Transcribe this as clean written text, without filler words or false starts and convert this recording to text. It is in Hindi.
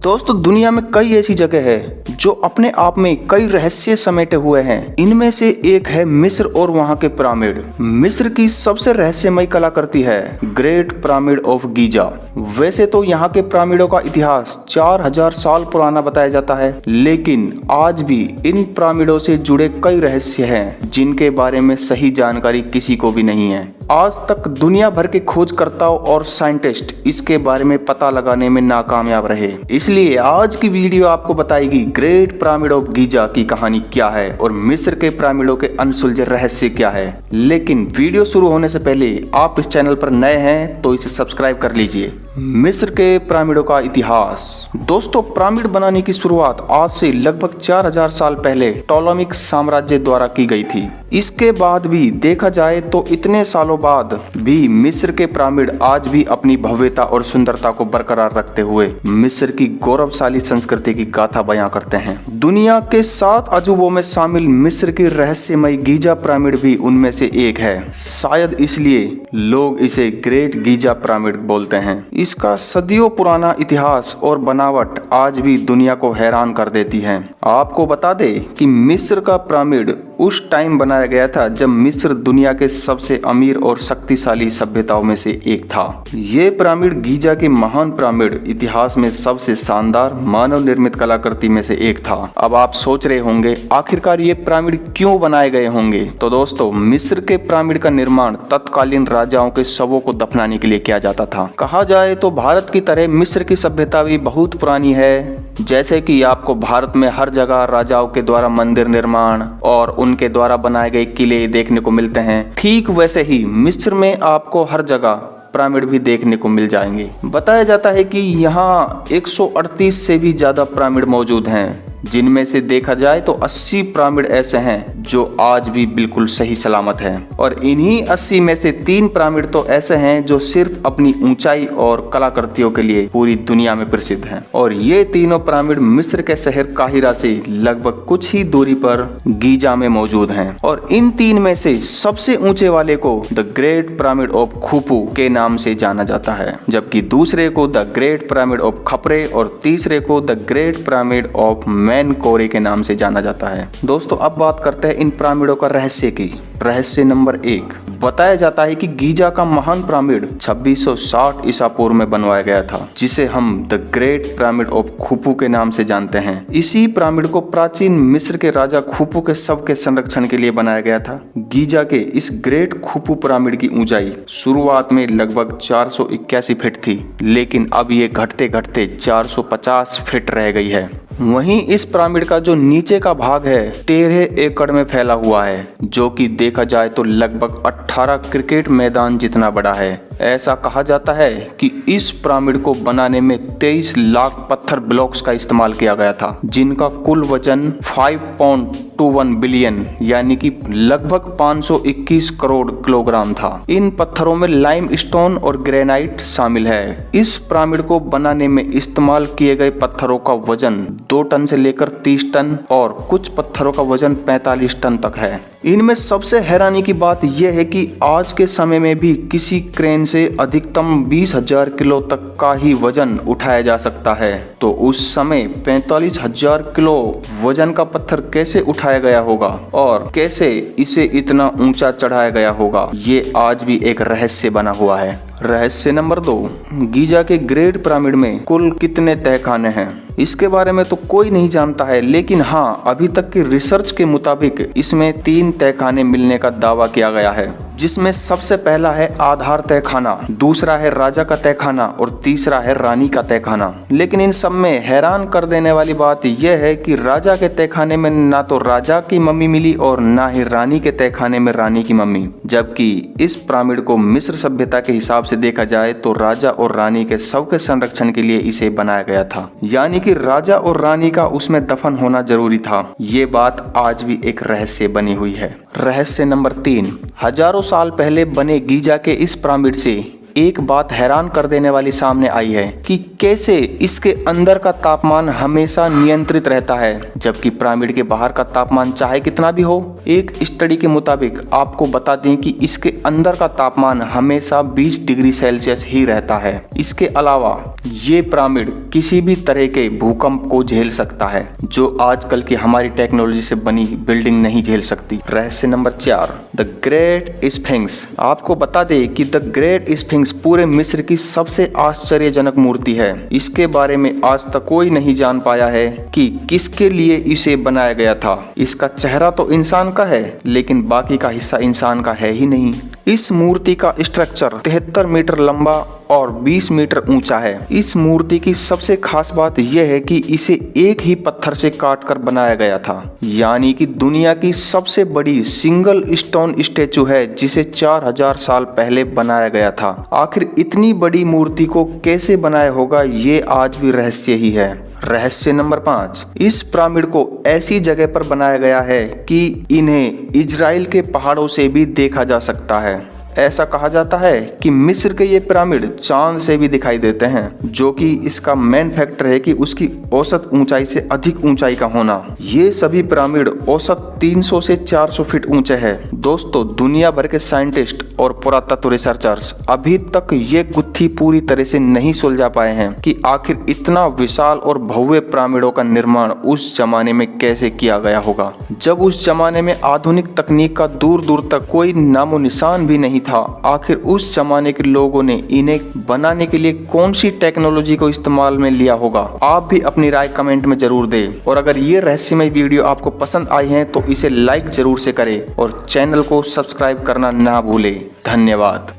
दोस्तों दुनिया में कई ऐसी जगह है जो अपने आप में कई रहस्य समेटे हुए हैं। इनमें से एक है मिस्र और वहाँ के पिरामिड। मिस्र की सबसे रहस्यमय कलाकृति है ग्रेट पिरामिड ऑफ गीजा। वैसे तो यहाँ के पिरामिडों का इतिहास 4000 साल पुराना बताया जाता है, लेकिन आज भी इन पिरामिडों से जुड़े कई रहस्य हैं जिनके बारे में सही जानकारी किसी को भी नहीं है। आज तक दुनिया भर के खोजकर्ताओं और साइंटिस्ट इसके बारे में पता लगाने में नाकामयाब रहे। इसलिए आज की वीडियो आपको बताएगी ग्रेट पिरामिड ऑफ गीजा की कहानी क्या है और मिस्र के पिरामिडों के अनसुलझे रहस्य क्या है। लेकिन वीडियो शुरू होने से पहले आप इस चैनल पर नए हैं तो इसे सब्सक्राइब कर लीजिए। मिस्र के पिरामिडों का इतिहास। दोस्तों पिरामिड बनाने की शुरुआत आज से लगभग 4000 साल पहले टॉलमिक साम्राज्य द्वारा की गई थी। इसके बाद भी देखा जाए तो इतने सालों बाद भी मिस्र के पिरामिड आज भी अपनी भव्यता और सुंदरता को बरकरार रखते हुए मिस्र की गौरवशाली संस्कृति की गाथा बयां करते हैं। दुनिया के 7 अजूबों में शामिल मिस्र की रहस्यमय गीजा पिरामिड भी उनमें से एक है। शायद इसलिए लोग इसे ग्रेट गीजा पिरामिड बोलते हैं। इसका सदियों पुराना इतिहास और बनावट आज भी दुनिया को हैरान कर देती है। आपको बता दें कि मिस्र का पिरामिड उस टाइम बनाया गया था जब मिस्र दुनिया के सबसे अमीर और शक्तिशाली सभ्यताओं में से एक था। ये पिरामिड गीजा के महान पिरामिड इतिहास में सबसे शानदार मानव निर्मित कलाकृति में से एक था। अब आप सोच रहे होंगे आखिरकार ये पिरामिड क्यों बनाए गए होंगे। तो दोस्तों मिस्र के पिरामिड का निर्माण तत्कालीन राजाओं के शवों को दफनाने के लिए किया जाता था। कहा जाए तो भारत की तरह मिस्र की सभ्यता भी बहुत पुरानी है। जैसे कि आपको भारत में हर जगह राजाओं के द्वारा मंदिर निर्माण और उनके द्वारा बनाए गए किले देखने को मिलते हैं, ठीक वैसे ही मिस्र में आपको हर जगह पिरामिड भी देखने को मिल जाएंगे। बताया जाता है कि यहाँ 138 से भी ज्यादा पिरामिड मौजूद हैं, जिनमें से देखा जाए तो 80 पिरामिड ऐसे हैं जो आज भी बिल्कुल सही सलामत हैं और इन्हीं 80 में से 3 पिरामिड तो ऐसे हैं जो सिर्फ अपनी ऊंचाई और कलाकृतियों के लिए पूरी दुनिया में प्रसिद्ध हैं। और ये तीनों पिरामिड मिस्र के शहर काहिरा से लगभग कुछ ही दूरी पर गीजा में मौजूद हैं। और इन 3 में से सबसे ऊंचे वाले को the great pyramid of Khufu के नाम से जाना जाता है, जबकि दूसरे को द ग्रेट पिरामिड ऑफ खपरे और तीसरे को द ग्रेट पिरामिड ऑफ मेनकोरे के नाम से जाना जाता है। दोस्तों अब बात करते हैं इन पिरामिडों का रहस्य की। रहस्य नंबर 1, बताया जाता है कि गीजा का महान पिरामिड 2660 ईसा पूर्व में बनवाया गया था, जिसे हम the great pyramid of Khufu के नाम से जानते हैं। इसी पिरामिड को प्राचीन मिस्र के राजा खुफू के शव के संरक्षण के लिए बनाया गया था। गीजा के इस ग्रेट खुफू पिरामिड की ऊंचाई शुरुआत में लगभग 481 फीट थी, लेकिन अब ये घटते घटते 450 फीट रह गई है। वहीं इस पिरामिड का जो नीचे का भाग है 13 एकड़ में फैला हुआ है, जो कि देखा जाए तो लगभग 18 क्रिकेट मैदान जितना बड़ा है। ऐसा कहा जाता है कि इस पिरामिड को बनाने में 23 लाख पत्थर ब्लॉक्स का इस्तेमाल किया गया था, जिनका कुल वजन 5.21 बिलियन यानी कि लगभग 521 करोड़ किलोग्राम था। इन पत्थरों में लाइम स्टोन और ग्रेनाइट शामिल है। इस पिरामिड को बनाने में इस्तेमाल किए गए पत्थरों का वजन 2 टन से लेकर 30 टन और कुछ पत्थरों का वजन 45 टन तक है। इनमें सबसे हैरानी की बात यह है कि आज के समय में भी किसी क्रेन से अधिकतम 20,000 किलो तक का ही वजन उठाया जा सकता है। तो उस समय 45,000 किलो वजन का पत्थर कैसे उठाया गया होगा और कैसे इसे इतना ऊंचा चढ़ाया गया होगा, ये आज भी एक रहस्य बना हुआ है। रहस्य नंबर 2, गीजा के ग्रेट पिरामिड में कुल कितने तहखाने हैं। इसके बारे में तो कोई नहीं जानता है, लेकिन हाँ अभी तक की रिसर्च के मुताबिक इसमें 3 तहखाने मिलने का दावा किया गया है, जिसमें सबसे पहला है आधार तहखाना, दूसरा है राजा का तहखाना और तीसरा है रानी का तहखाना। लेकिन इन सब में हैरान कर देने वाली बात यह है कि राजा के तहखाने में ना तो राजा की मम्मी मिली और ना ही रानी के तहखाने में रानी की मम्मी, जबकि इस पिरामिड को मिस्र सभ्यता के हिसाब से देखा जाए तो राजा और रानी के शव के संरक्षण के लिए इसे बनाया गया था, यानी कि राजा और रानी का उसमें दफन होना जरूरी था। ये बात आज भी एक रहस्य बनी हुई है। रहस्य नंबर 3, हजारों साल पहले बने गीजा के इस पिरामिड से एक बात हैरान कर देने वाली सामने आई है कि कैसे इसके अंदर का तापमान हमेशा नियंत्रित रहता है, जबकि पिरामिड के बाहर का तापमान चाहे कितना भी हो। एक स्टडी के मुताबिक आपको बता दें कि इसके अंदर का तापमान हमेशा 20 डिग्री सेल्सियस ही रहता है। इसके अलावा ये पिरामिड किसी भी तरह के भूकंप को झेल सकता है, जो आजकल की हमारी टेक्नोलॉजी से बनी बिल्डिंग नहीं झेल सकती। रहस्य नंबर 4, द ग्रेट स्फिंक्स। आपको बता दें कि द ग्रेट स्फिंक्स पूरे मिस्र की सबसे आश्चर्यजनक मूर्ति है। इसके बारे में आज तक कोई नहीं जान पाया है कि किसके लिए इसे बनाया गया था। इसका चेहरा तो इंसान का है, लेकिन बाकी का हिस्सा इंसान का है ही नहीं। इस मूर्ति का स्ट्रक्चर 73 मीटर लंबा और 20 मीटर ऊंचा है। इस मूर्ति की सबसे खास बात यह है कि इसे एक ही पत्थर से काटकर बनाया गया था, यानी कि दुनिया की सबसे बड़ी सिंगल स्टोन स्टैचू है, जिसे 4000 साल पहले बनाया गया था। आखिर इतनी बड़ी मूर्ति को कैसे बनाया होगा, ये आज भी रहस्य ही है। रहस्य नंबर 5, इस पिरामिड को ऐसी जगह पर बनाया गया है कि इन्हें इजराइल के पहाड़ों से भी देखा जा सकता है। ऐसा कहा जाता है कि मिस्र के ये पिरामिड चांद से भी दिखाई देते हैं, जो कि इसका मेन फैक्टर है कि उसकी औसत ऊंचाई से अधिक ऊंचाई का होना। ये सभी पिरामिड औसत 300 से 400 फीट ऊंचे हैं। दोस्तों, दुनिया भर के साइंटिस्ट और पुरातत्व रिसर्चर्स अभी तक ये गुत्थी पूरी तरह से नहीं सुलझा पाए हैं कि आखिर इतना विशाल और भव्य पिरामिडों का निर्माण उस जमाने में कैसे किया गया होगा, जब उस जमाने में आधुनिक तकनीक का दूर दूर तक कोई नामो निशान भी नहीं था। आखिर उस जमाने के लोगों ने इन्हें बनाने के लिए कौन सी टेक्नोलॉजी को इस्तेमाल में लिया होगा? आप भी अपनी राय कमेंट में जरूर दें। और अगर ये रहस्यमय वीडियो आपको पसंद आई है तो इसे लाइक जरूर से करें और चैनल को सब्सक्राइब करना ना भूलें। धन्यवाद।